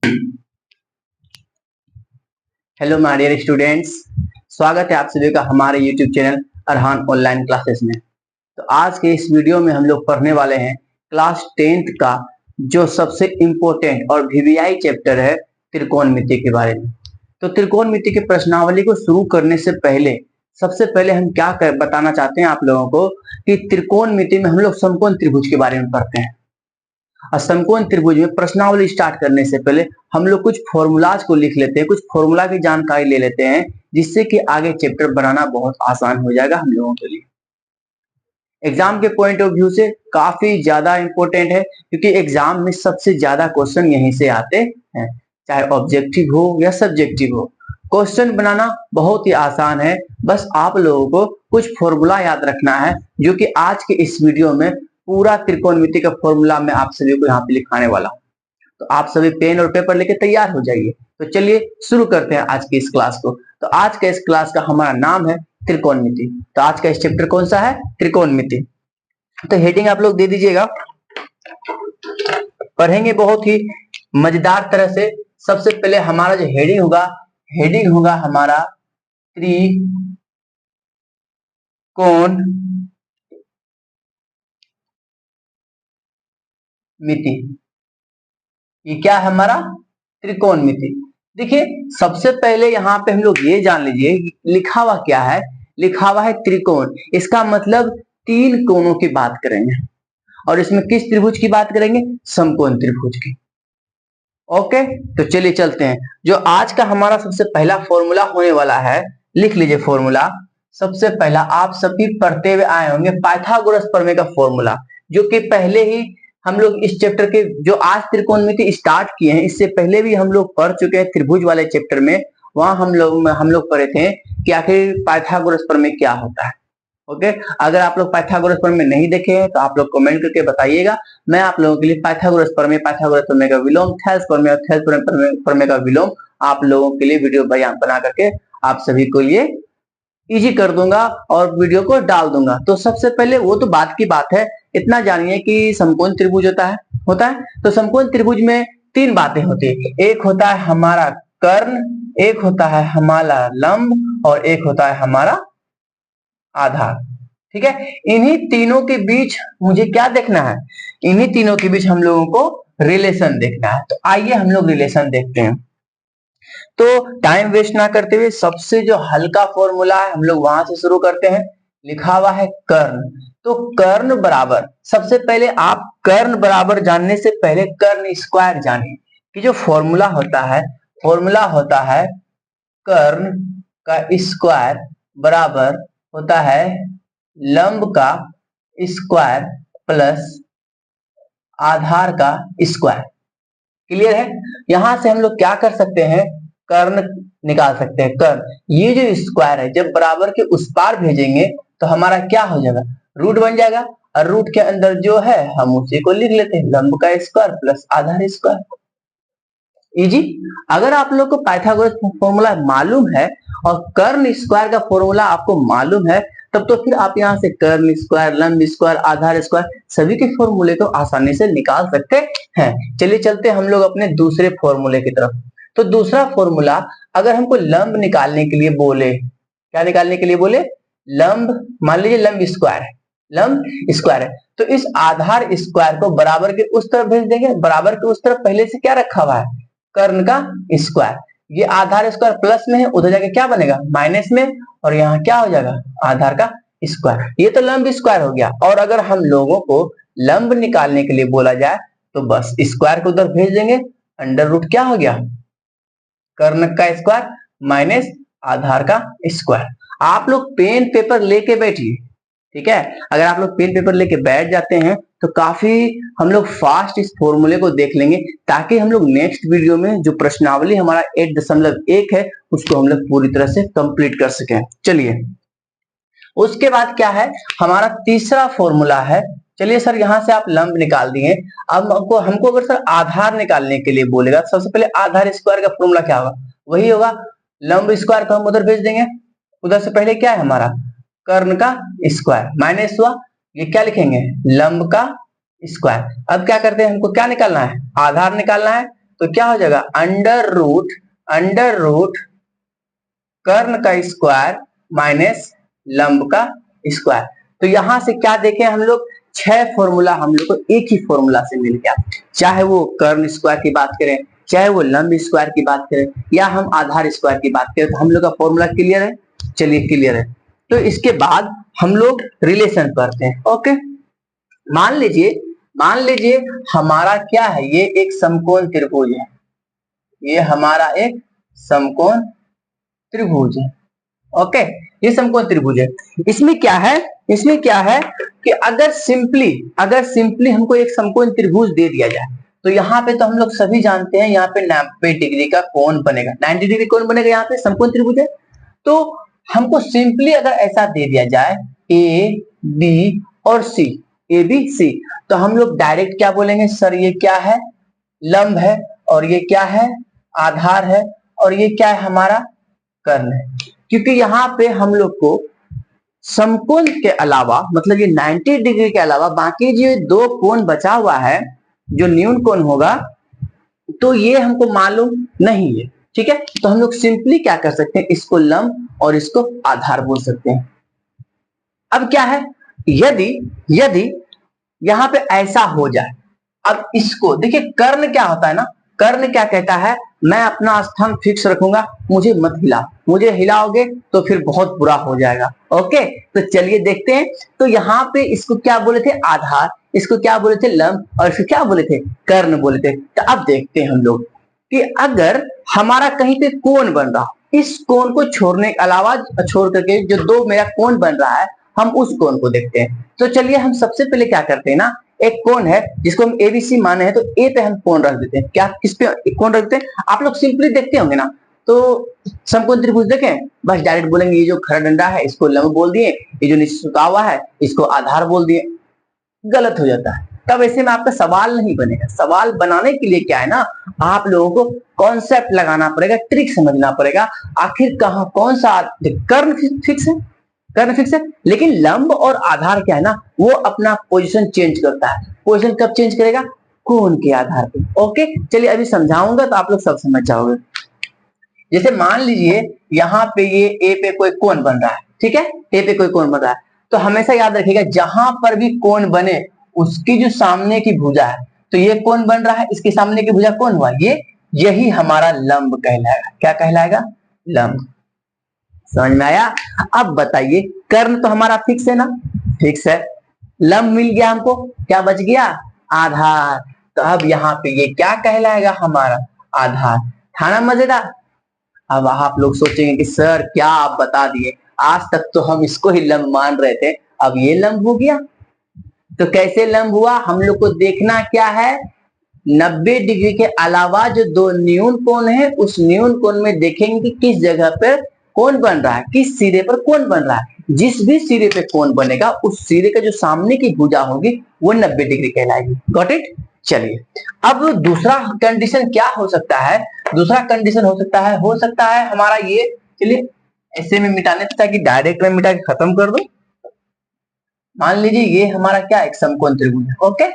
Hello my dear students, स्वागत है आप सभी का हमारे YouTube channel Arhan online classes में। तो आज के इस वीडियो में हम लोग पढ़ने वाले हैं क्लास 10th का जो सबसे इम्पोर्टेंट और वीवीआई चैप्टर है त्रिकोणमिति के बारे में। तो त्रिकोणमिति की प्रश्नावली को शुरू करने से पहले सबसे पहले हम क्या बताना चाहते हैं आप लोगों को कि त्रिकोणमिति में हम लोग समकोण त्रिभुज के बारे में पढ़ते हैं। और समकोण त्रिभुज में प्रश्नावली स्टार्ट करने से पहले हम लोग कुछ फॉर्मूलाज को लिख लेते हैं, कुछ फॉर्मूला की जानकारी ले लेते हैं, जिससे कि आगे चैप्टर बनाना बहुत आसान हो जाएगा हम लोगों के लिए। एग्जाम के पॉइंट ऑफ व्यू से काफी ज्यादा इंपॉर्टेंट है, क्योंकि एग्जाम में सबसे ज्यादा क्वेश्चन यहीं से आते हैं, चाहे ऑब्जेक्टिव हो या सब्जेक्टिव हो। क्वेश्चन बनाना बहुत ही आसान है, बस आप लोगों को कुछ फॉर्मूला याद रखना है, जो कि आज के इस वीडियो में पूरा त्रिकोणमिति का फॉर्मूला मैं आप सभी को यहाँ पे लिखाने वाला हूँ। तो आप सभी पेन और पेपर लेके तैयार हो जाइए। तो चलिए शुरू करते हैं आज की इस क्लास को। तो आज का इस क्लास का हमारा नाम है त्रिकोणमिति। तो आज का इस चैप्टर कौन सा है? त्रिकोणमिति। तो हेडिंग आप लोग दे दीजिएगा, पढ़ेंगे बहुत ही मजेदार तरह से। सबसे पहले हमारा जो हेडिंग होगा हमारा त्रिकोणमिति। ये क्या है हमारा? त्रिकोणमिति। देखिए सबसे पहले यहाँ पे हम लोग ये जान लीजिए लिखा हुआ क्या है। लिखा हुआ है त्रिकोण, इसका मतलब तीन कोणों की बात करेंगे, और इसमें किस त्रिभुज की बात करेंगे? समकोण त्रिभुज की। ओके, तो चलिए चलते हैं। जो आज का हमारा सबसे पहला फॉर्मूला होने वाला है, लिख लीजिए फॉर्मूला। सबसे पहला आप सभी पढ़ते हुए आए होंगे पाइथागोरस प्रमेय का फॉर्मूला, जो कि पहले ही हम लोग इस चैप्टर के जो आज त्रिकोणमिति स्टार्ट किए हैं, इससे पहले भी हम लोग पढ़ चुके हैं त्रिभुज वाले चैप्टर में। वहां हम लोग पढ़े थे कि आखिर पाइथागोरस प्रमेय क्या होता है। ओके, अगर आप लोग पाइथागोरस प्रमेय नहीं देखे हैं तो आप लोग कमेंट करके बताइएगा। मैं आप लोगों के लिए पाइथागोरस प्रमेय का विलोम, थेल्स प्रमेय और थेल्स प्रमेय का विलोम आप लोगों के लिए वीडियो बना करके आप सभी को लिए इजी कर दूंगा और वीडियो को डाल दूंगा। तो सबसे पहले वो तो बात की बात है, इतना जानिए कि समकोण त्रिभुज होता है। तो समकोण त्रिभुज में तीन बातें होती है। एक होता है हमारा कर्ण, एक होता है हमारा लंब, और एक होता है हमारा आधार। ठीक है, इन्हीं तीनों के बीच मुझे क्या देखना है? इन्हीं तीनों के बीच हम लोगों को रिलेशन देखना है। तो आइए हम लोग रिलेशन देखते हैं। तो टाइम वेस्ट ना करते हुए सबसे जो हल्का फॉर्मूला है हम लोग वहां से शुरू करते हैं। लिखा हुआ है कर्ण। तो कर्ण बराबर, सबसे पहले आप कर्ण बराबर जानने से पहले कर्ण स्क्वायर जानिए कि जो फॉर्मूला होता है कर्ण का स्क्वायर बराबर होता है लंब का स्क्वायर प्लस आधार का स्क्वायर। क्लियर है? यहां से हम लोग क्या कर सकते हैं? कर्ण निकाल सकते हैं। कर्ण, ये जो स्क्वायर है जब बराबर के उस पार भेजेंगे तो हमारा क्या हो जाएगा? रूट बन जाएगा, और रूट के अंदर जो है हम उसी को लिख लेते हैं, लंब का स्क्वायर प्लस आधार स्क्वायर। इजी। अगर आप लोग को पाइथागोरस फॉर्मूला मालूम है और कर्ण स्क्वायर का फॉर्मूला आपको मालूम है, तब तो फिर आप यहाँ से कर्ण स्क्वायर, लंब स्क्वायर, आधार स्क्वायर सभी के फॉर्मूले को आसानी से निकाल सकते हैं। चलिए चलते हम लोग अपने दूसरे फॉर्मूले की तरफ। तो दूसरा फॉर्मूला, अगर हमको लंब निकालने के लिए बोले, क्या निकालने के लिए बोले? लंब, मान लीजिए लंब स्क्वायर है, तो इस आधार स्क्वायर को बराबर के उस तरफ भेज देंगे। बराबर के उस तरफ पहले से क्या रखा हुआ है? कर्ण का स्क्वायर। ये आधार स्क्वायर प्लस में है, उधर जाके क्या बनेगा? माइनस में, और यहाँ क्या हो जाएगा? आधार का स्क्वायर। ये तो लंब स्क्वायर हो गया। और अगर हम लोगों को लंब निकालने के लिए बोला जाए तो बस स्क्वायर को उधर भेज देंगे, अंडर रूट क्या हो गया? कर्ण का स्क्वायर माइनस आधार का स्क्वायर। आप लोग पेन पेपर लेके बैठिए, ठीक है? अगर आप लोग पेन पेपर लेके बैठ जाते हैं तो काफी हम लोग फास्ट इस फॉर्मूले को देख लेंगे, ताकि हम लोग नेक्स्ट वीडियो में जो प्रश्नावली हमारा 8.1 है उसको हम लोग पूरी तरह से कंप्लीट कर सकें। चलिए, उसके बाद क्या है? हमारा तीसरा फॉर्मूला है। चलिए सर, यहाँ से आप लंब निकाल दिए, अब हमको अगर सर आधार निकालने के लिए बोलेगा, सबसे पहले आधार स्क्वायर का फॉर्मूला क्या होगा? वही होगा लंब स्क्वायर को हम उधर भेज देंगे। उधर से पहले क्या है हमारा? कर्ण का स्क्वायर माइनस हुआ, ये क्या लिखेंगे? लंब का स्क्वायर। अब क्या करते हैं? हमको क्या निकालना है? आधार निकालना है। तो क्या हो जाएगा अंडर रूट कर्ण का स्क्वायर माइनस लंब का स्क्वायर। तो यहां से क्या देखें हम लोग, 6 फॉर्मूला हम लोग को एक ही फॉर्मूला से मिल गया, चाहे वो कर्ण स्क्वायर की बात करें, चाहे वो लंब स्क्वायर की बात करें, या हम आधार स्क्वायर की बात करें, तो हम लोग का फॉर्मूला क्लियर है। चलिए क्लियर है, तो इसके बाद हम लोग रिलेशन पढ़ते हैं। ओके, मान लीजिए हमारा क्या है, ये एक समकोण त्रिभुज है, ये हमारा एक समकोण त्रिभुज है। ओके, ये समकोण त्रिभुज है। इसमें क्या है कि अगर सिंपली हमको एक समकोण त्रिभुज दे दिया जाए, तो यहाँ पे तो हम लोग सभी जानते हैं यहाँ पे 90 डिग्री का कोण बनेगा, 90 डिग्री कोण बनेगा, यहाँ पे समकोण त्रिभुज है। तो हमको सिंपली अगर ऐसा दे दिया जाए ए बी और सी, ए बी सी, तो हम लोग डायरेक्ट क्या बोलेंगे, सर ये क्या है, लंब है, और ये क्या है, आधार है, और ये क्या है, हमारा कर्ण है। क्योंकि यहाँ पे हम लोग को समकोण के अलावा, मतलब ये 90 डिग्री के अलावा बाकी जो 2 कोण बचा हुआ है, जो न्यून कोण होगा, तो ये हमको मालूम नहीं है। ठीक है, तो हम लोग सिंपली क्या कर सकते हैं, इसको लंब और इसको आधार बोल सकते हैं। अब क्या है, यदि यहां पे ऐसा हो जाए, अब इसको देखिए, कर्ण क्या होता है ना, कर्ण क्या कहता है, मैं अपना स्थान फिक्स रखूंगा, मुझे मत हिला, मुझे हिलाओगे तो फिर बहुत बुरा हो जाएगा। ओके, तो चलिए देखते हैं। तो यहाँ पे इसको क्या बोले थे, आधार, इसको क्या बोले थे, लंब, और इसको क्या बोले थे, कर्ण बोले थे। तो अब देखते हैं हम लोग कि अगर हमारा कहीं पे कोण बन रहा, इस कोण को छोड़ने के अलावा, छोड़ करके जो 2 मेरा कोण बन रहा है, हम उस कोण को देखते हैं। तो चलिए हम सबसे पहले क्या करते हैं ना, एक कोण है जिसको हम एबीसी माने हैं, तो ए पे हम कोण रख देते हैं। क्या, किस पे कोण रखते हैं, आप लोग सिंपली देखते होंगे ना, तो समकोण त्रिभुज देखें, बस डायरेक्ट बोलेंगे ये जो खड़ा डंडा है इसको लंब बोल दिए, ये जो नीचे झुका हुआ है इसको आधार बोल दिए। गलत हो जाता है, तब ऐसे में आपका सवाल नहीं बनेगा। सवाल बनाने के लिए क्या है ना, आप लोगों को कॉन्सेप्ट लगाना पड़ेगा, ट्रिक समझना पड़ेगा, आखिर कहां कौन सा कर्ण फिक्स है, कर्ण फिक्स है, लेकिन लंब और आधार क्या है ना, वो अपना पोजीशन चेंज करता है। पोजीशन कब चेंज करेगा, कोण के आधार पे। ओके, चलिए अभी समझाऊंगा तो आप लोग सब समझ जाओगे। जैसे मान लीजिए यहाँ पे ये ए पे कोई कोण बन रहा है, ठीक है, ए पे कोई कोण बन रहा है, तो हमेशा याद रखिएगा जहां पर भी कोण बने उसकी जो सामने की भुजा है, तो ये कोण बन रहा है, इसके सामने की भुजा कौन हुआ, ये, यही हमारा लंब कहलाएगा। क्या कहलाएगा, लंब। समझ में आया। अब बताइए, कर्ण तो हमारा फिक्स है ना, फिक्स है, लंब मिल गया हमको, क्या बच गया, आधार। तो अब यहाँ पे ये क्या कहलाएगा, हमारा आधार। था ना मजेदार। अब आप लोग सोचेंगे कि सर क्या आप बता दिए, आज तक तो हम इसको ही लंब मान रहे थे, अब ये लंब हो गया। तो कैसे लंब हुआ, हम लोग को देखना क्या है, 90 डिग्री के अलावा जो 2 न्यून कोण है, उस न्यून कोण में देखेंगे कि किस जगह पर कोण बन रहा है, किस सिरे पर कोण बन रहा है। जिस भी सिरे पे कोण बनेगा उस सिरे का जो सामने की भुजा होगी वो 90 डिग्री कहलाएगी। Got it. चलिए, अब दूसरा कंडीशन क्या हो सकता है, दूसरा कंडीशन हो सकता है हमारा ये, चलिए ऐसे में मिटाने ताकि डायरेक्ट में मिटा के खत्म कर दो। मान लीजिए ये हमारा क्या, एक समकोण त्रिभुज है। ओके,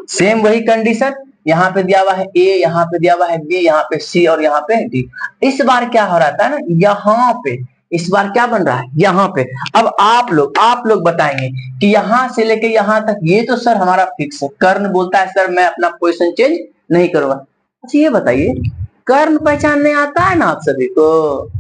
सेम वही कंडीशन, यहाँ पे दिया हुआ है ए, यहाँ पे दिया हुआ है बी, यहाँ पे सी और यहाँ पे डी। इस बार क्या हो रहा था ना, यहाँ पे इस बार क्या बन रहा है, यहाँ पे। अब आप लोग बताएंगे कि यहाँ से लेके यहाँ तक ये तो सर हमारा फिक्स है, कर्ण बोलता है सर मैं अपना पोजीशन चेंज नहीं करूंगा। अच्छा ये बताइए, कर्ण पहचानने आता है ना आप सभी को,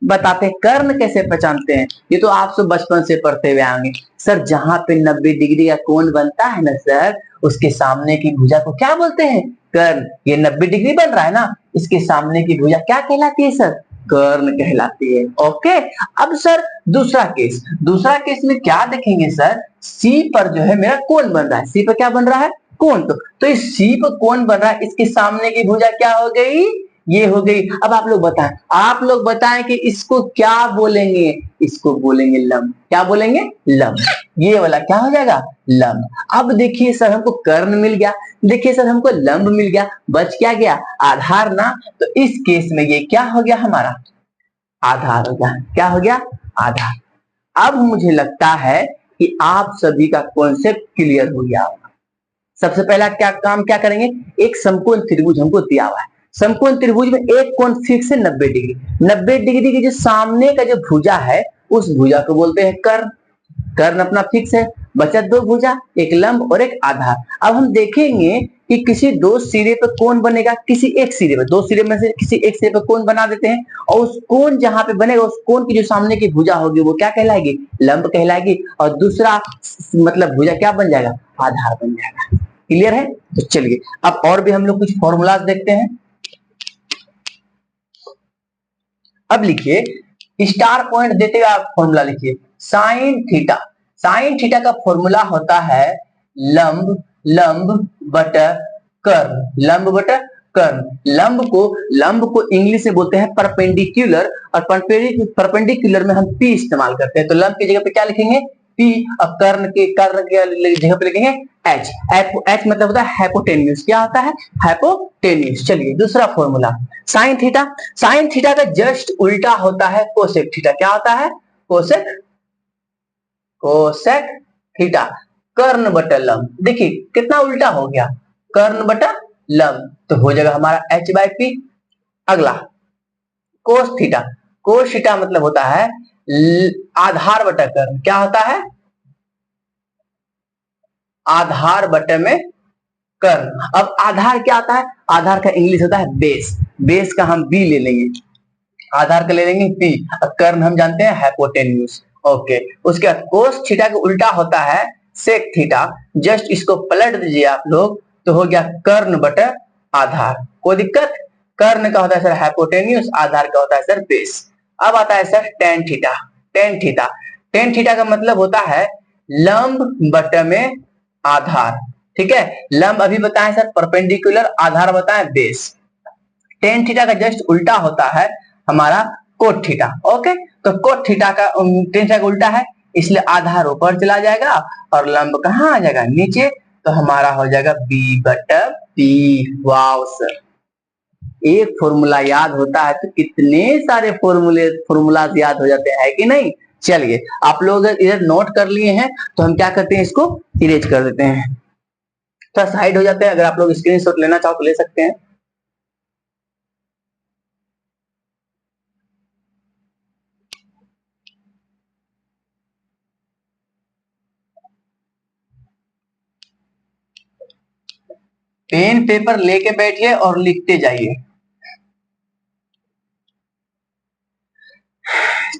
बताते हैं कर्ण कैसे पहचानते हैं। ये तो आप सब बचपन से पढ़ते हुए आएंगे, सर जहां पे 90 डिग्री का कोण बनता है ना सर, उसके सामने की भुजा को क्या बोलते हैं, कर्ण। ये 90 डिग्री बन रहा है ना, इसके सामने की भुजा क्या कहलाती है सर, कर्ण कहलाती है। ओके, अब सर दूसरा केस में क्या देखेंगे सर, सी पर जो है मेरा कोण बन रहा है, सी पर क्या बन रहा है, कोण। तो इस सी पर कोण बन रहा है, इसके सामने की भुजा क्या हो गई, ये हो गई। अब आप लोग बताएं कि इसको क्या बोलेंगे, इसको बोलेंगे लंब। क्या बोलेंगे, लंब। ये वाला क्या हो जाएगा, लंब। अब देखिए सर हमको कर्ण मिल गया, देखिए सर हमको लंब मिल गया, बच क्या गया, आधार ना। तो इस केस में ये क्या हो गया, हमारा आधार हो गया। क्या हो गया, आधार। अब मुझे लगता है कि आप सभी का कॉन्सेप्ट क्लियर हो गया होगा। सबसे पहला काम क्या करेंगे, एक समकोण त्रिभुज हमको दिया हुआ है, समकोण त्रिभुज में एक कोण फिक्स है 90 डिग्री, 90 डिग्री की जो सामने का जो भुजा है उस भुजा को बोलते हैं कर्ण, कर्ण अपना फिक्स है, बचा दो भुजा, एक लंब और एक आधार। अब हम देखेंगे कि किसी दो सिरे पर कौन बनेगा, किसी एक सिरे पर, दो सिरे में से किसी एक सिरे पर कौन बना देते हैं, और उस कौन जहां पे बनेगा उस कौन की जो सामने की भुजा होगी वो क्या कहलाएगी, लंब कहलाएगी, और दूसरा मतलब भुजा क्या बन जाएगा, आधार बन जाएगा। क्लियर है? तो चलिए अब और भी हम लोग कुछ फॉर्मूलाज देखते हैं। अब लिखिए, स्टार पॉइंट देते हुए आप फॉर्मूला लिखिए, साइन थीटा, साइन थीटा का फॉर्मूला होता है लंब, लंब बटा कर्ण, लंब बटा कर्ण। लंब को इंग्लिश में बोलते हैं परपेंडिकुलर, और परपेंडिकुलर में हम पी इस्तेमाल करते हैं, तो लंब की जगह पे क्या लिखेंगे, पी, और कर्ण के जगह पे लिखेंगे एच, एच मतलब होता है हाइपोटेन्यूज, क्या होता है, हाइपोटेन्यूज। चलिए दूसरा formula, sine theta, sine theta का जस्ट उल्टा होता है कोसेक थीटा, क्या होता है, कोसेक, कोसेक थीटा, कर्ण बटा लंब। देखिए कितना उल्टा हो गया, कर्ण बटा लंब, तो हो जाएगा हमारा एच बाई पी। अगला कोस थीटा, कोस थीटा मतलब होता है आधार बटा कर्ण, क्या होता है, आधार बटे में कर्ण। अब आधार क्या आता है, आधार का इंग्लिश होता है बेस, बेस का हम बी ले लेंगे, आधार का ले लेंगे पी, और कर्ण हम जानते हैं हाइपोटेन्यूज। ओके, उसके बाद कोस थीटा का उल्टा होता है सेक थीटा, जस्ट इसको पलट दीजिए आप लोग तो हो गया कर्ण बटे आधार। कोई दिक्कत, कर्ण का होता है सर हाइपोटेन्यूज, आधार का होता है सर बेस। अब आता है sir tan theta, tan theta, tan theta का मतलब होता है लंब बटे में आधार, ठीक है, लंब अभी बताएं सर परपेंडिकुलर, आधार बताएं बेस। टेन थीटा का जस्ट उल्टा होता है हमारा कोट थीटा। ओके, तो कोट थीटा का टेन थीटा का उल्टा है, इसलिए आधार ऊपर चला जाएगा और लंब कहाँ आ जाएगा, नीचे, तो हमारा हो जाएगा बी बटा पी। वाओ सर, एक फॉर्मूला याद होता है तो कितने सारे फॉर्मूला याद हो जाते हैं कि नहीं। चलिए आप लोग इधर नोट कर लिए हैं तो हम क्या करते हैं, इसको इरेज कर देते हैं, थोड़ा साइड हो जाते हैं, अगर आप लोग स्क्रीनशॉट लेना चाहो तो ले सकते हैं। पेन पेपर लेके बैठिए और लिखते जाइए।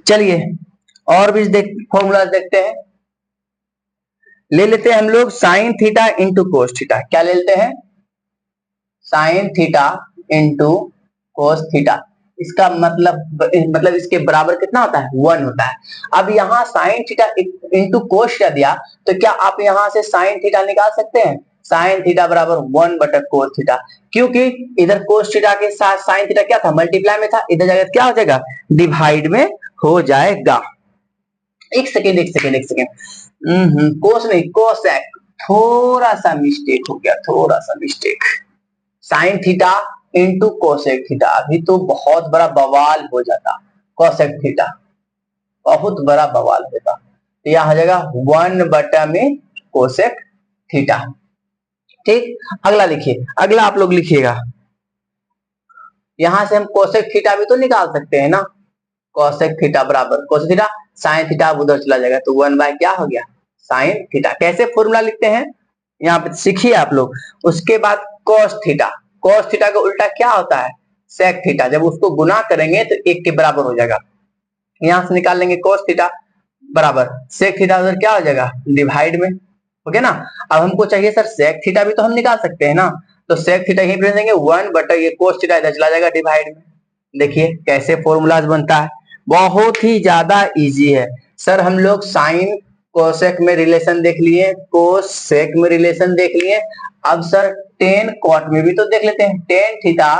चलिए और भी फॉर्मूला देखते हैं, ले लेते हैं हम लोग sine theta into cos theta, क्या ले लेते हैं, sine theta into cos theta, इसका मतलब इसके बराबर कितना होता है, 1 होता है। अब यहाँ sine theta into cos theta दिया, तो क्या आप यहाँ से साइन थीटा निकाल सकते हैं, साइन थीटा बराबर 1 बटा कोस थीटा, क्योंकि इधर कोस थीटा के साथ साइन थीटा क्या था, मल्टीप्लाई में था, इधर जगह क्या हो जाएगा, डिवाइड में हो जाएगा। एक सेकेंड एक सेकेंड एक सेकेंड, कोस नहीं कोसेक, थोड़ा सा मिस्टेक हो गया, थोड़ा सा mistake, sine theta into cosec theta, अभी तो बहुत बड़ा बवाल हो जाता, कोसेक थीटा बहुत बड़ा बवाल होता, तो यह हो जाएगा 1 बटा में कोसेक थीटा। ठीक, अगला लिखिए, अगला आप लोग लिखिएगा, यहां से हम कोसेक थीटा भी तो निकाल सकते हैं ना, कोसेक थीटा बराबर कोसेक थीटा, साइन थीटा उधर चला जाएगा, तो 1 बाय क्या हो गया, साइन थीटा। कैसे फॉर्मूला लिखते हैं यहाँ पे सीखिए आप लोग। उसके बाद कोस थीटा, कोस थीटा का उल्टा क्या होता है, सेक थीटा, जब उसको गुना करेंगे तो 1 के बराबर हो जाएगा, यहां से निकाल लेंगे कोस थीटा बराबर सेक थीटा, उधर क्या हो जाएगा, डिवाइड में, ओके ना। अब हमको चाहिए सर सेक थीटा भी तो हम निकाल सकते हैं ना, तो सेक थीटा यहीं पे देंगे 1 बटा ये कोस थीटा इधर चला जाएगा डिवाइड में। देखिए कैसे फॉर्मूलाज बनता है, बहुत ही ज्यादा इजी है सर। हम लोग साइन कोसेक में रिलेशन देख लिए, कोस सेक में रिलेशन देख लिए, अब सर टेन कॉट में भी तो देख लेते हैं, tan theta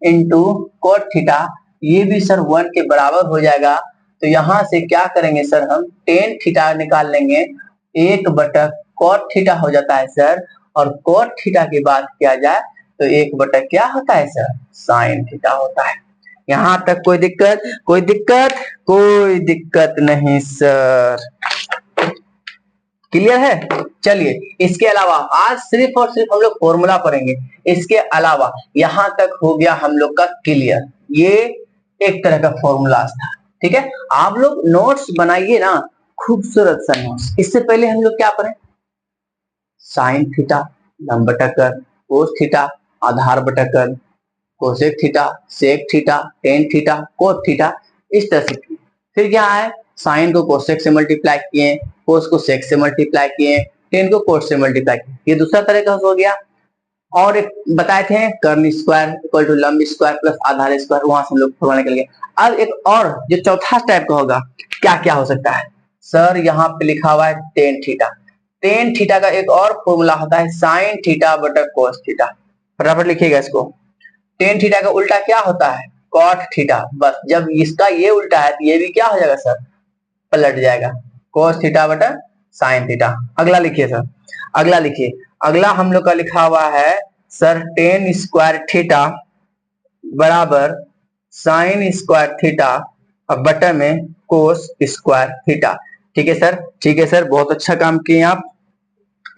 into cot theta, ये भी सर 1 के बराबर हो जाएगा। तो यहां से क्या करेंगे सर, हम टेन थीटा निकाल लेंगे, 1 बटा कोट थीटा हो जाता है सर, और कोट थीटा की बात किया जाए तो 1 बटा क्या होता है सर, साइन थीटा होता है। यहां तक कोई दिक्कत, कोई दिक्कत, कोई दिक्कत नहीं सर। क्लियर है। चलिए इसके अलावा आज सिर्फ और सिर्फ हम लोग फॉर्मूला पढ़ेंगे, इसके अलावा यहां तक हो गया हम लोग का क्लियर। ये एक तरह का फॉर्मूला था, ठीक है। आप लोग नोट्स बनाइए ना, खूबसूरत सा नोट्स। इससे पहले हम लोग क्या पढ़े, साइन थीटा, लंब बटा कर्ल, कोस थीटा, आधार बटा कर्ल, cosec theta, sec theta, tan theta, cos theta, इस तरह से। फिर क्या है, साइन को कोसेक से मल्टीप्लाई किए, कोस को सेक से मल्टीप्लाई किए, टेन को कोस से मल्टीप्लाई किए, ये दूसरा तरह का हो गया। और एक बताए थे कर्न स्क्वायर इक्वल टू लंब स्क्वायर प्लस आधार स्क्वायर, वहां से हम लोग फॉर्मूला निकल गए। अब एक और जो चौथा टाइप का होगा, क्या क्या हो सकता है सर, यहाँ पे लिखा हुआ है टेन थीटा। टेन थीटा का एक और फॉर्मूला होता है साइन थीटा बटा कोस थीटा। फटाफट लिखिएगा इसको। टेन थीटा का उल्टा क्या होता है, कॉट थीटा। बस जब इसका ये उल्टा है तो ये भी क्या हो जाएगा सर, पलट जाएगा, कोस थीटा बटा साइन थीटा। अगला लिखिए सर, अगला लिखिए। अगला हम लोग का लिखा हुआ है सर टेन स्क्वायर थीटा बराबर साइन स्क्वायर थीटा और बटे में कोस स्क्वायर थीटा। ठीक है सर, ठीक है सर, बहुत अच्छा काम किए आप।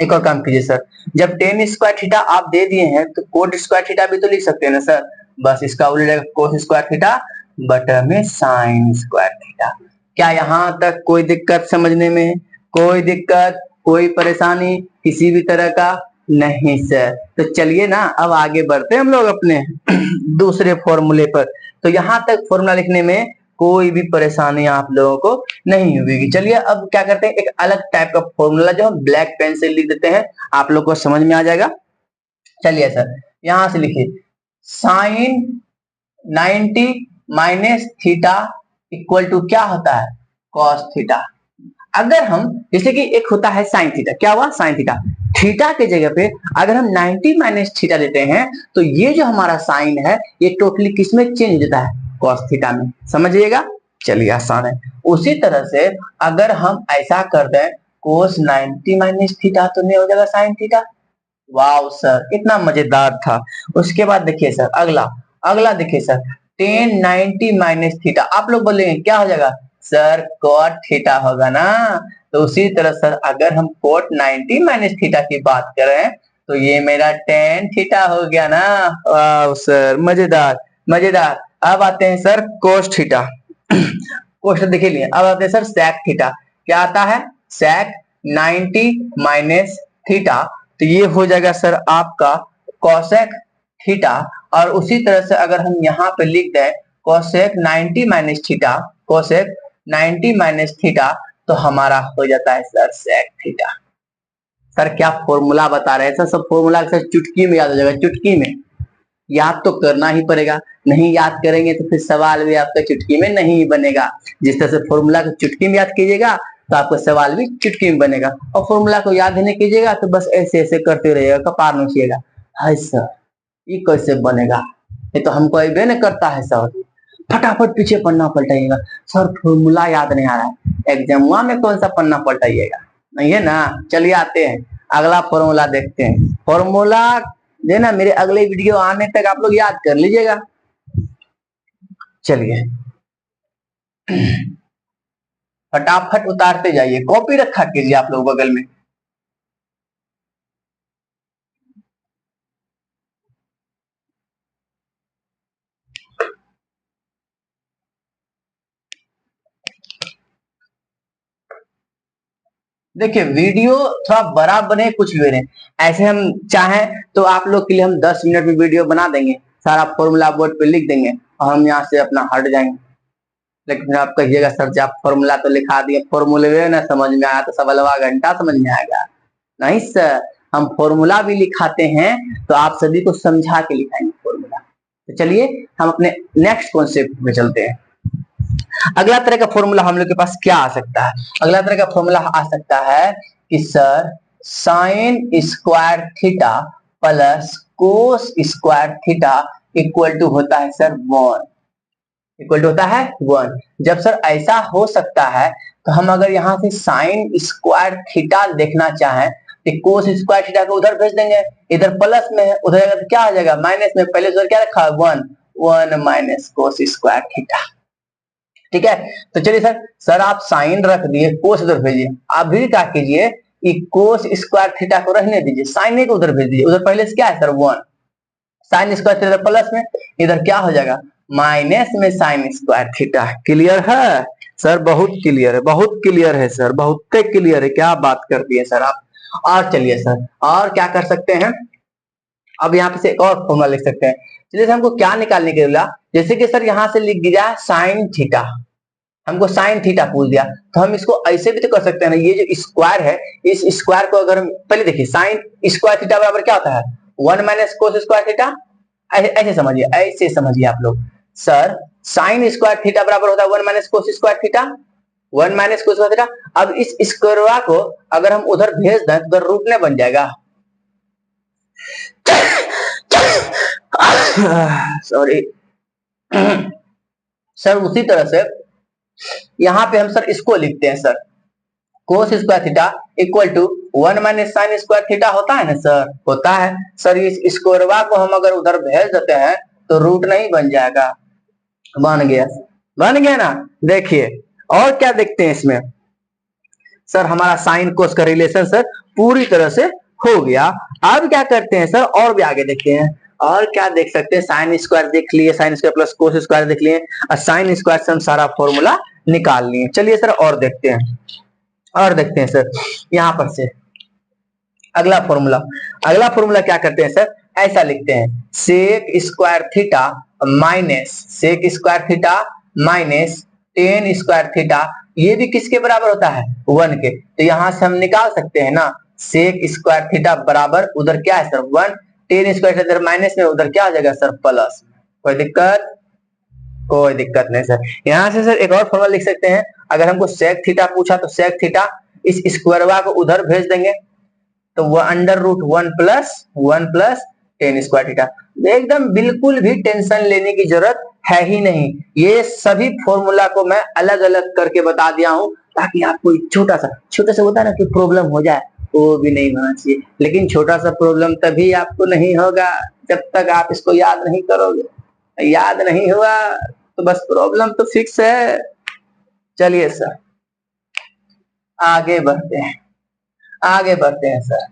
एक और काम कीजिए सर, जब टेन स्क्वायर थीटा आप दे दिए हैं तो कोट स्क्वायर थीटा भी तो लिख सकते हैं ना सर। बस इसका उल्टा कोस स्क्वायर थीटा बटे में साइन स्क्वायर थीटा। क्या यहाँ तक कोई दिक्कत समझने में, कोई दिक्कत, कोई परेशानी किसी भी तरह का नहीं सर। तो चलिए ना अब आगे बढ़ते हैं हम लोग अपने दूसरे फॉर्मूले पर। तो यहाँ तक फॉर्मूला लिखने में कोई भी परेशानी आप लोगों को नहीं होगी। चलिए अब क्या करते हैं, एक अलग टाइप का फॉर्मूला जो हम ब्लैक पेन से लिख देते हैं, आप लोग को समझ में आ जाएगा। चलिए सर यहां से लिखिए, sine 90 minus theta equal to क्या होता है, कॉस थीटा। अगर हम जैसे कि एक होता है साइन थीटा, क्या हुआ साइन थीटा, थीटा के जगह पे अगर हम 90 माइनस थीटा लेते हैं तो ये जो हमारा साइन है ये टोटली किसमें चेंज होता है, कॉस थीटा में। समझिएगा, चलिए आसान है। उसी तरह से अगर हम ऐसा कर दें कोस 90 माइनस थीटा तो नहीं हो जाएगा साइन थीटा। वाह सर कितना मजेदार था। उसके बाद देखिए सर अगला, अगला देखिए सर टेन 90 माइनस थीटा, आप लोग बोलेंगे क्या हो जाएगा सर, कॉट थीटा होगा ना। तो उसी तरह सर अगर हम कोट 90 माइनस थीटा की बात करें तो ये मेरा टेन थीटा हो गया ना। वाह सर मजेदार मजेदार। अब आते हैं सर कोस थीटा। क्वेश्चन देखिए लिए, अब आते हैं सर सेक थीटा। क्या आता है, सेक 90 माइनस थीटा, तो ये हो जाएगा सर आपका कोसेक थीटा। और उसी तरह से अगर हम यहाँ पे लिख दें cosec 90 minus theta, cosec 90 minus theta, तो हमारा हो जाता है सर सेक थीटा। सर क्या फॉर्मूला बता रहे हैं सर, सब फॉर्मूला सर चुटकी में याद हो जाएगा, चुटकी में याद तो करना ही पड़ेगा। नहीं याद करेंगे तो फिर सवाल भी आपका चुटकी में नहीं बनेगा। जिस तरह से फॉर्मूला को चुटकी में याद कीजिएगा तो आपका सवाल भी चुटकी में बनेगा। और फॉर्मूला को याद नहीं कीजिएगा तो बस ऐसे ऐसे करते रहिएगा, कपार नोचिएगा, हाय सर ये कैसे बनेगा, ये तो हमको अबे न करता है सर। फटाफट पीछे पन्ना पलटाइएगा, सर फॉर्मूला याद नहीं आ रहा है, एग्जाम में कौन सा पन्ना पलटाइएगा, नहीं है ना। चलिए आते हैं अगला फॉर्मूला देखते हैं। फॉर्मूला जो ना मेरे अगले वीडियो आने तक आप लोग याद कर लीजिएगा। चलिए फटाफट उतारते जाइए, कॉपी रखा कीजिए आप लोग बगल में। देखिए वीडियो थोड़ा बड़ा बने कुछ भी बने, ऐसे हम चाहें तो आप लोग के लिए हम 10 मिनट में वीडियो बना देंगे, सारा फॉर्मूला बोर्ड पे लिख देंगे और हम यहाँ से अपना हट जाएंगे। लेकिन आप कहिएगा सर जी आप फॉर्मूला तो लिखा दिए, फॉर्मूले ना समझ में आया तो सवा घंटा समझ में आएगा। नहीं सर, हम फॉर्मूला भी लिखाते हैं तो आप सभी को समझा के लिखाएंगे फॉर्मूला। तो चलिए हम अपने नेक्स्ट कॉन्सेप्ट में चलते हैं। अगला तरह का फॉर्मूला हम लोग के पास क्या आ सकता है, अगला तरह का फॉर्मूला आ सकता है कि sir sine square theta plus cos square theta equal to होता है सर 1, इक्वल टू होता है 1। जब सर ऐसा हो सकता है तो हम अगर यहाँ से साइन स्क्वायर थीटा देखना चाहें तो कोस स्क्वायर थीटा को उधर भेज देंगे, इधर प्लस में है उधर तो क्या आ जाएगा माइनस में, पहले उधर क्या रखा है 1, 1 माइनस कोस स्क्वायर थीटा। ठीक है, तो चलिए सर, सर आप साइन रख दिए, कोस उधर भेजिए। आप भी क्या कीजिए कोस स्क्वायर थीटा को रहने दीजिए, साइन ए को उधर भेज दीजिए, उधर पहले से क्या है sir 1, sign square theta plus में, इधर क्या हो जाएगा माइनस में साइन स्क्वायर थीटा। क्लियर है सर? बहुत क्लियर है, बहुत क्लियर है सर, बहुत क्लियर है, क्या बात कर दिए सर आप। और चलिए सर और क्या कर सकते हैं, अब यहाँ पे से एक और फॉर्मूला लिख सकते हैं। चलिए हमको क्या निकालने के लिए, जैसे कि सर यहाँ से लिख दिया साइन थीटा, हमको साइन थीटा पूछ दिया, तो हम इसको ऐसे भी तो कर सकते हैं ना, ये जो स्क्वायर है इस स्क्वायर को अगर हम पहले देखिए साइन स्क्वायर थीटा बराबर क्या होता है 1 माइनस कोस स्क्वायर थीटा, ऐसे समझिए, ऐसे समझिए आप लोग। सर साइन स्क्वायर थीटा बराबर होता है 1 minus cos square theta, 1 minus cos square theta. अब इस स्क्वायर को अगर हम उधर भेज दें तो उधर रूट में बन जाएगा, सॉरी सर। उसी तरह से यहाँ पे हम सर इसको लिखते हैं sir cos square theta equal to 1 minus sine square theta होता है ना सर, होता है सर। इस स्क्वायरवा को हम अगर उधर भेज देते हैं तो रूट नहीं बन जाएगा, बन गया, बन गया ना। देखिए और क्या देखते हैं इसमें सर, हमारा साइन कोस का रिलेशन सर पूरी तरह से हो गया। अब क्या करते हैं सर, और भी आगे देखते हैं, और क्या देख सकते हैं, साइन स्क्वायर देख लिए, sine square plus cos square देख लिए, और साइन स्क्वायर से हम सारा फॉर्मूला निकाल लिए। चलिए सर और देखते हैं, और देखते हैं सर यहाँ पर से अगला फॉर्मूला। अगला फॉर्मूला क्या करते हैं सर, ऐसा लिखते हैं sec square theta minus sec square theta minus tan square theta, ये भी किसके बराबर होता है 1 के। तो यहां से हम निकाल सकते हैं ना सेक स्क्वायर थीटा बराबर उधर क्या है सर 1, टेन स्क्वायर इधर माइनस में, उधर क्या हो जाएगा सर प्लस। कोई दिक्कत? कोई दिक्कत नहीं सर। यहां से सर एक और फॉर्मूला लिख सकते हैं, अगर हमको सेक थीटा पूछा तो सेक थीटा इस स्क्वायरवा को उधर भेज देंगे तो वो under root 1 plus tan square theta. एकदम बिल्कुल भी टेंशन लेने की जरूरत है ही नहीं, ये सभी फॉर्मूला को मैं अलग अलग करके बता दिया हूं ताकि आपको छोटा सा होता है ना कि प्रॉब्लम हो जाए, वो भी नहीं होना चाहिए। लेकिन छोटा सा प्रॉब्लम तभी आपको नहीं होगा जब तक आप इसको याद नहीं करोगे, याद नहीं हुआ तो बस प्रॉब्लम तो फिक्स है। चलिए सर आगे बढ़ते हैं, आगे बढ़ते हैं सर।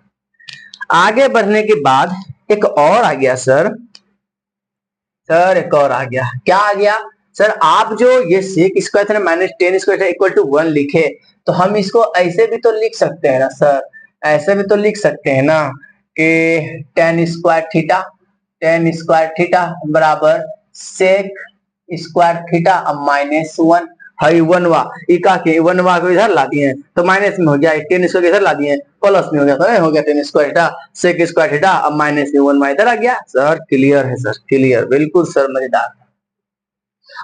आगे बढ़ने के बाद एक और आ गया सर, एक और आ गया, क्या आ गया सर, आप जो ये सेक स्क्वायर था minus tan square equal to 1 लिखे, तो हम इसको ऐसे भी तो लिख सकते हैं ना सर, ऐसे भी तो लिख सकते हैं ना कि टेन स्क्वायर थीटा बराबर सेक स्क्वायर थीटा माइनस 1 हई 1 इका के 1 को इधर ला दिए तो माइनस में हो गया, टेन स्क्वायर इधर ला दिए प्लस में हो गया, तो नहीं हो गया tan square theta sec square theta, अब माइनस में 1 इधर आ गया। सर क्लियर है सर, क्लियर, बिल्कुल सर मजेदार।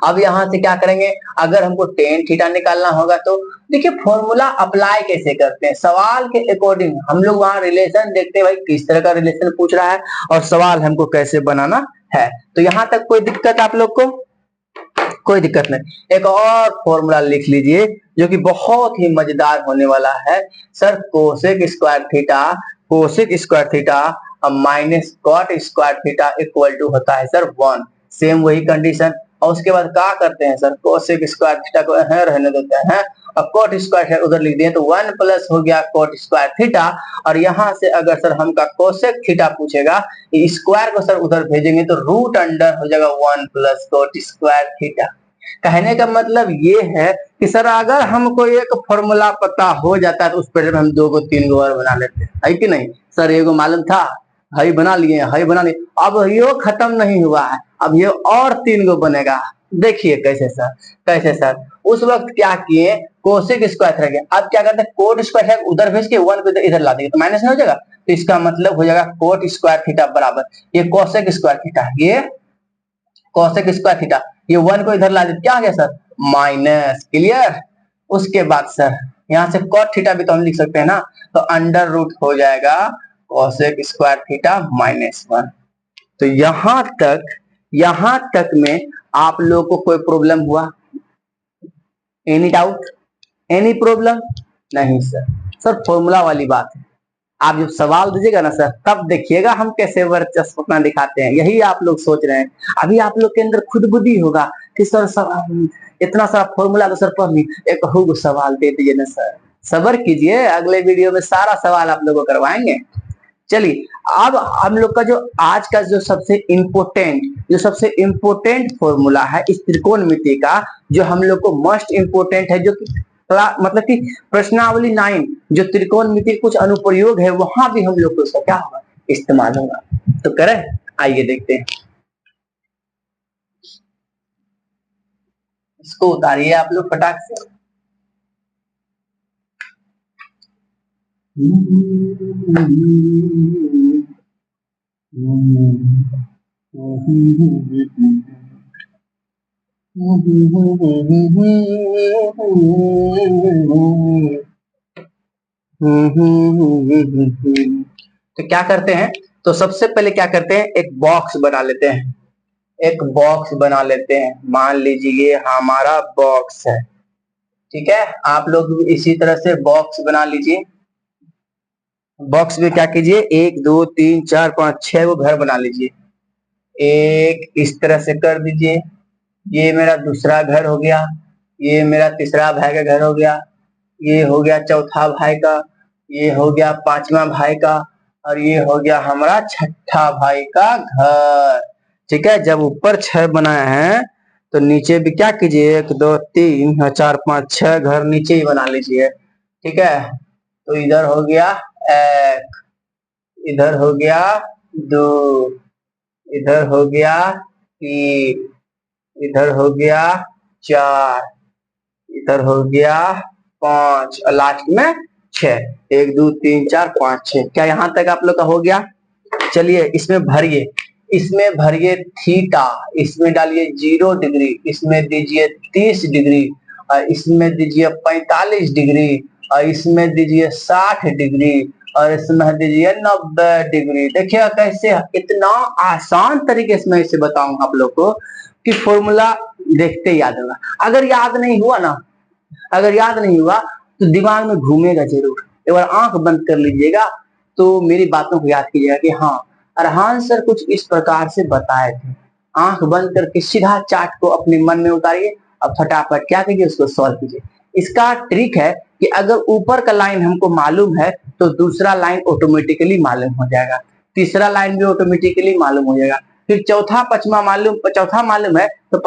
अब यहां से क्या करेंगे, अगर हमको टेन थीटा निकालना होगा तो देखिए फॉर्मूला अप्लाई कैसे करते हैं, सवाल के अकॉर्डिंग हम लोग वहां रिलेशन देखते हैं, भाई किस तरह का रिलेशन पूछ रहा है और सवाल हमको कैसे बनाना है। तो यहां तक कोई दिक्कत आप लोग को? कोई दिक्कत नहीं। एक और फॉर्मूला लिख लीजिए जो कि बहुत ही मजेदार होने वाला है sir, cosec square theta minus cot square theta equal to होता है सर 1। सेम वही कंडीशन, और उसके बाद क्या करते हैं सर, कोसेक स्क्वायर थीटा को यहाँ रहने देते हैं और कॉट स्क्वायर थीटा उधर लिख दिए तो 1 प्लस हो गया कॉट स्क्वायर थीटा। और यहाँ से अगर सर हमका कोसेक थीटा पूछेगा, स्क्वायर को सर उधर भेजेंगे तो रूट अंडर हो जाएगा 1 प्लस कॉट स्क्वायर थीटा। कहने का मतलब ये है कि सर अगर हमको एक फॉर्मूला पता हो जाता है तो उस पर हम 2 को 3 को और बना लेते हैं, है कि नहीं सर? ये को मालूम था, हई बना लिए, हई बना लिए, अब ये खत्म नहीं हुआ है, अब ये और 3 को बनेगा। देखिए कैसे सर, कैसे सर, उस वक्त क्या किए कोसेक स्क्वायर रह गया, अब क्या करते हैं कोट स्क्वायर उधर भेज के 1 को इधर ला देंगे तो माइनस नहीं हो जाएगा, तो इसका मतलब हो जाएगा कोट स्क्वायर थीटा बराबर ये कोसेक स्क्वायर थीटा, ये कोसेक स्क्वायर थीटा, ये 1 को इधर ला दे क्या आ गया सर माइनस। क्लियर? उसके बाद सर यहाँ से कॉट थीटा भी तो हम लिख सकते हैं ना, तो अंडर रूट हो जाएगा कोसेक स्क्वायर थीटा माइनस 1। तो यहां तक में आप लोग को कोई प्रॉब्लम हुआ? Any doubt, any problem? नहीं सर, सर फॉर्मूला वाली बात है, आप जब सवाल दीजिएगा ना सर तब देखिएगा हम कैसे वर्चस्व अपना दिखाते हैं। यही आप लोग सोच रहे हैं, अभी आप लोग के अंदर खुद बुद्धि होगा कि सर इतना सारा फॉर्मूला तो सर पढ़ ली, एक सवाल दे दीजिए ना सर, सब्र कीजिए, अगले वीडियो में सारा सवाल आप लोगों को करवाएंगे। चलिए अब हम लोग का जो आज का जो सबसे इम्पोर्टेंट फॉर्मूला है इस त्रिकोणमिति का, जो हम लोग को मस्ट इम्पोर्टेंट है, जो कि मतलब कि प्रश्नावली 9 जो त्रिकोणमिति कुछ अनुप्रयोग है वहां भी हम लोग को उसका क्या होगा, इस्तेमाल होगा। तो करें, आइए देखते हैं। इसको उतारिए आप लोग फटाक से। तो क्या करते हैं, तो सबसे पहले क्या करते हैं, एक बॉक्स बना लेते हैं। एक बॉक्स बना लेते हैं, मान लीजिए ये हमारा बॉक्स है, ठीक है। आप लोग भी इसी तरह से बॉक्स बना लीजिए। बॉक्स में क्या कीजिए, 1 2 3 4 5 6 वो घर बना लीजिए। एक इस तरह से कर दीजिए, ये मेरा दूसरा घर हो गया, ये मेरा तीसरा भाई का घर हो गया, ये हो गया चौथा भाई का, ये हो गया पांचवा भाई का, और ये हो गया हमारा छठा भाई का घर, ठीक है। जब ऊपर 6 बनाए हैं तो नीचे भी क्या कीजिए, 1 2 3 4 5 6 घर नीचे ही बना लीजिए, ठीक है। तो इधर हो गया 1, इधर हो गया 2, इधर हो गया 3, इधर हो गया 4, इधर हो गया 5 और लास्ट में 6। 1 2 3 4 5 6। क्या यहाँ तक आप लोग का हो गया? चलिए इसमें भरिए थीटा, इसमें डालिए 0 डिग्री, इसमें दीजिए 30 डिग्री, और इसमें दीजिए 45 डिग्री, और इसमें दीजिए 60 डिग्री, और इसमें दीजिए 90 डिग्री। देखिए कैसे इतना आसान तरीके से मैं इसे बताऊंगा आप लोग को कि फॉर्मूला देखते याद होगा। अगर याद नहीं हुआ ना, अगर याद नहीं हुआ तो दिमाग में घूमेगा जरूर। एक बार आंख बंद कर लीजिएगा तो मेरी बातों को याद कीजिएगा कि हाँ अरहान सर कुछ इस प्रकार से बताए थे। आंख बंद करके सीधा चार्ट को अपने मन में उतारिए और फटाफट क्या कीजिए, उसको सॉल्व कीजिए। इसका ट्रिक है कि अगर ऊपर का लाइन हमको मालूम है तो दूसरा लाइन ऑटोमेटिकली मालूम हो जाएगा, तीसरा लाइन भी ऑटोमेटिकली मालूम हो जाएगा, फिर चौथा मालूम है तो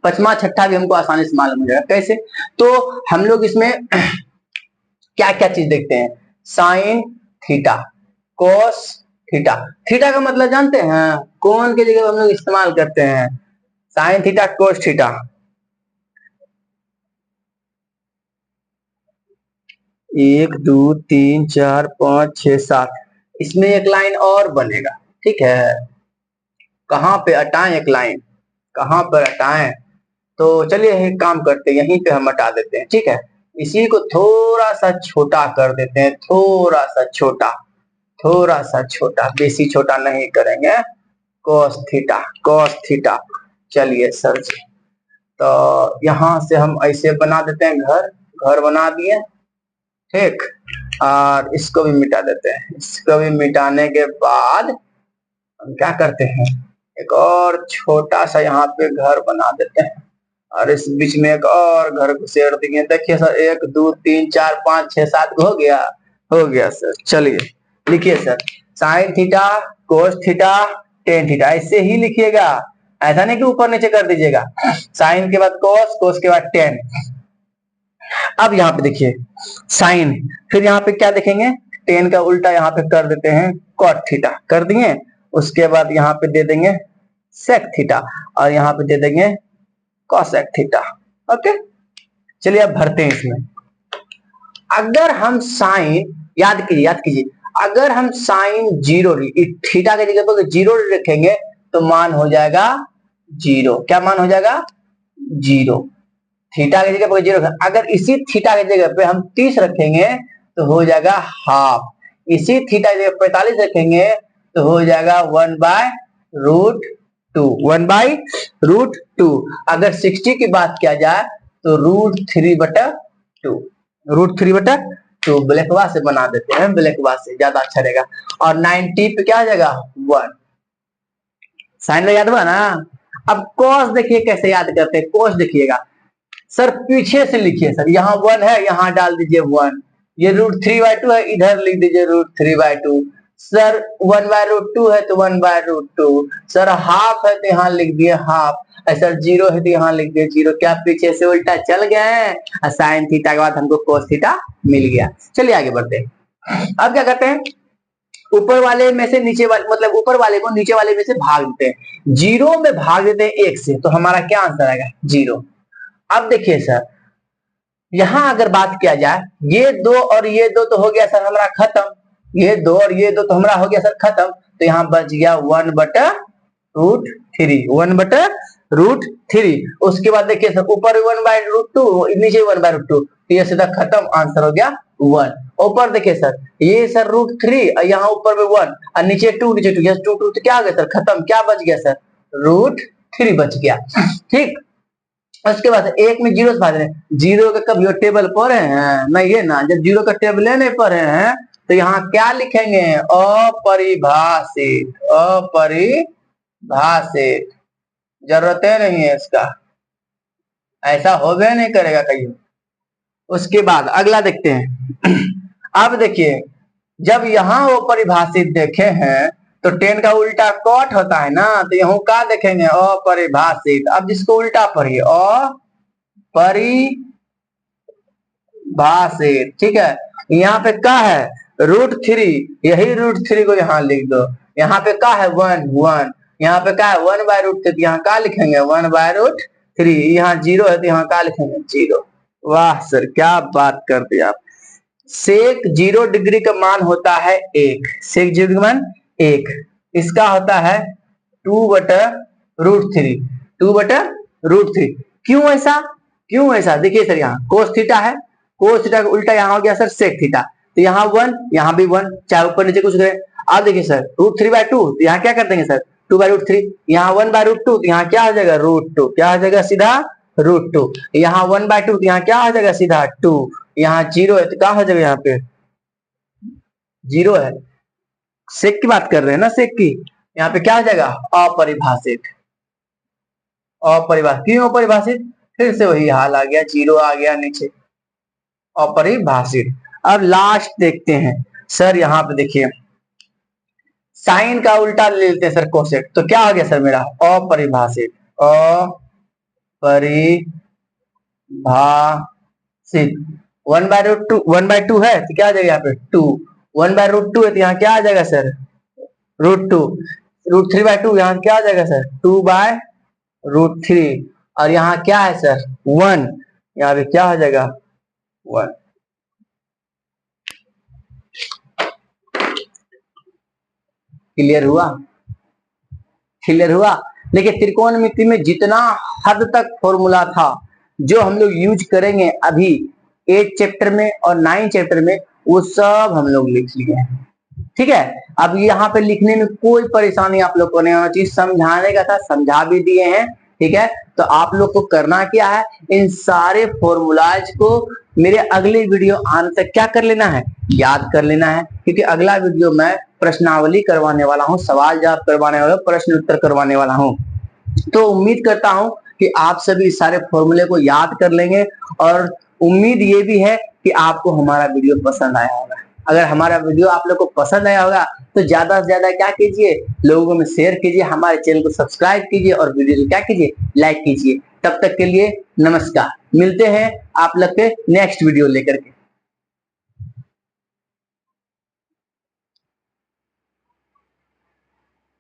पचमा छठा भी हमको आसानी से मालूम हो जाएगा। कैसे? तो हम लोग इसमें क्या क्या चीज देखते हैं, sine theta, cos theta. Theta का मतलब जानते हैं, कोण की जगह हम लोग इस्तेमाल करते हैं साइन थीटा कोस थीटा। एक दो तीन चार पांच छह सात, इसमें एक लाइन और बनेगा, ठीक है। कहां पे हटाएं एक लाइन, कहां पर हटाएं, तो चलिए एक काम करते हैं, यहीं पे हम हटा देते हैं, ठीक है। इसी को थोड़ा सा छोटा कर देते हैं, थोड़ा सा छोटा, बेसी छोटा नहीं करेंगे। Cos theta. चलिए सर जी, तो यहां से हम ऐसे बना देते हैं, घर बना दिए, ठीक। और इसको भी मिटा देते हैं। इसको भी मिटाने के बाद हम क्या करते हैं, एक और छोटा सा यहाँ पे घर बना देते हैं, और इस बीच में एक और घर घुसेड़ देंगे। देखिए सर 1 2 3 4 5 6 7 हो गया सर। चलिए लिखिए sir, sine theta cos theta tan theta, ऐसे ही लिखिएगा, ऐसा नहीं कि ऊपर नीचे कर दीजिएगा। साइन के बाद कोस, कोस के बाद टेन। अब यहाँ पे देखिए साइन, फिर यहाँ पे क्या देखेंगे, टेन का उल्टा यहाँ पे कर देते हैं कॉट थीटा, कर दिए। उसके बाद यहाँ पे दे देंगे सेक थीटा, और यहाँ पे दे देंगे कॉसेक थीटा। ओके, चलिए अब भरते हैं इसमें। अगर हम साइन, याद कीजिए, अगर हम साइन 0 थीटा की जगह पर 0 रखेंगे तो मान हो जाएगा 0। क्या मान हो जाएगा? 0। थीटा की जगह पर 0। अगर इसी थीटा की जगह पे हम 30 रखेंगे तो हो जाएगा हाफ। इसी थीटा की जगह 45 रखेंगे तो हो जाएगा 1/√2। अगर 60 की बात किया जाए तो √3/2। √3/2 ब्लैकवा से बना देते हैं, ब्लैकवा से ज्यादा अच्छा रहेगा। और 90 पे क्या हो जाएगा 1। साइन याद हुआ ना। अब कॉस देखिए कैसे याद करते हैं, कॉस देखिएगा, सर पीछे से लिखिए सर, यहाँ 1 है, यहाँ डाल दीजिए 1, ये √3/2 है, इधर लिख दीजिए √3/2। सर 1/√2 है तो 1/√2। सर हाफ है तो यहाँ लिख दिए हाफ। सर 0 है तो यहाँ लिख दिए 0। क्या पीछे से उल्टा चल गए हैं? साइन थीटा के बाद हमको कोस थीटा मिल गया। चलिए आगे बढ़ते हैं। अब क्या करते हैं, ऊपर वाले में से नीचे वाले, मतलब ऊपर वाले को नीचे वाले में से भाग देते हैं। 0 में भाग देते हैं 1 से, तो हमारा क्या आंसर आएगा? 0। अब देखिए सर, यहां अगर बात किया जाए, ये 2 और ये 2 तो हो गया सर हमारा खत्म, ये 2 और ये 2 तो हमारा हो गया सर खत्म। तो यहाँ बच गया 1/√3, 1/√3। उसके बाद देखिए सर, ऊपर 1/√2, नीचे 1/√2, तो ये सीधा खत्म, आंसर हो गया 1। ऊपर देखिए सर, ये सर √3 और यहाँ ऊपर में 1 और नीचे 2, नीचे 2, 2 तो क्या हो गया सर? खत्म। क्या बच गया सर? √3 बच गया। ठीक, उसके बाद 1 में 0 से भाग रहे हैं। 0 का कभी टेबल पढ़े हैं? नहीं है ना। जब 0 का टेबल नहीं पढ़े हैं तो यहाँ क्या लिखेंगे? अपरिभाषित, अपरिभाषित। जरूरत नहीं है इसका, ऐसा होबे नहीं करेगा कहीं। उसके बाद अगला देखते हैं। अब देखिए, जब यहाँ वो परिभाषित देखे हैं तो 10 का उल्टा कॉट होता है ना, तो यहाँ क्या देखेंगे? अपरिभाषित। अब जिसको उल्टा पढ़िए, अपरिभाषित। ठीक है, यहाँ पे क्या है? √3, यही √3 को यहाँ लिख दो। यहाँ पे क्या है? 1, यहाँ पे क्या है? 1/√3, यहाँ क्या लिखेंगे? 1/√3। यहाँ 0 है तो यहाँ क्या लिखेंगे? 0। वाह सर, क्या बात कर दी आप। सेक 0 डिग्री का मान होता है 1, सेक 0 का मान 1। इसका होता है 2/√3, 2/√3। क्यों ऐसा? क्यों ऐसा? देखिए सर, यहाँ कोस थीटा है, कोस थीटा का उल्टा यहाँ हो गया सर सेक थीटा। तो यहाँ 1, यहाँ भी 1, चाहे ऊपर नीचे कुछ गए। अब देखिए सर, √3/2, तो यहाँ क्या कर देंगे सर? 2/√3। यहाँ 1/√2, तो यहाँ क्या हो जाएगा? √2। क्या हो जाएगा? सीधा √2। यहाँ 1/2, तो यहाँ क्या हो जाएगा? सीधा 2। यहाँ 0 है तो क्या हो जाएगा? यहाँ पे 0 है। सेक की बात कर रहे हैं ना, सेक की। यहाँ पे क्या हो जाएगा? अपरिभाषित, अपरिभाषित। क्यों अपरिभाषित? फिर से वही हाल आ गया, 0 आ गया नीचे, अपरिभाषित। अब लास्ट देखते हैं सर, यहाँ पे देखिए, साइन का उल्टा ले लेते हैं सर, कोसेक। तो क्या हो गया सर मेरा? अपरिभाषित, अपरिभाषित। 1/2 है तो क्या आ जाएगा यहाँ पे? 2। 1/√2 है तो यहाँ क्या आ जाएगा सर? √2। √3/2, यहाँ क्या आ जाएगा सर? 2/√3। और यहाँ क्या है सर? 1, यहाँ पे क्या हो जाएगा? 1। क्लियर हुआ? क्लियर हुआ? देखिए, त्रिकोणमिति में जितना हद तक फॉर्मूला था, जो हम लोग यूज करेंगे अभी 8 चैप्टर में और 9 चैप्टर में, वो सब हम लोग लिख लिए हैं। ठीक है, अब यहाँ पे लिखने में कोई परेशानी आप लोग को नहीं होना चाहिए। समझाने का था, समझा भी दिए हैं। ठीक है, तो आप लोग को करना क्या है? इन सारे फॉर्मूलाज को मेरे अगले वीडियो आने तक क्या कर लेना है? याद कर लेना है। क्योंकि अगला वीडियो मैं प्रश्नावली करवाने वाला हूँ, सवाल जवाब करवाने वाला हूँ, प्रश्न उत्तर करवाने वाला हूँ। तो उम्मीद करता हूँ कि आप सभी सारे फॉर्मूले को याद कर लेंगे, और उम्मीद ये भी है कि आपको हमारा वीडियो पसंद आया होगा। अगर हमारा वीडियो आप लोग को पसंद आया होगा तो ज्यादा से ज्यादा क्या कीजिए? लोगों में शेयर कीजिए, हमारे चैनल को सब्सक्राइब कीजिए और वीडियो को क्या कीजिए? लाइक कीजिए। तब तक के लिए नमस्कार, मिलते हैं आप लोग के नेक्स्ट वीडियो लेकर के।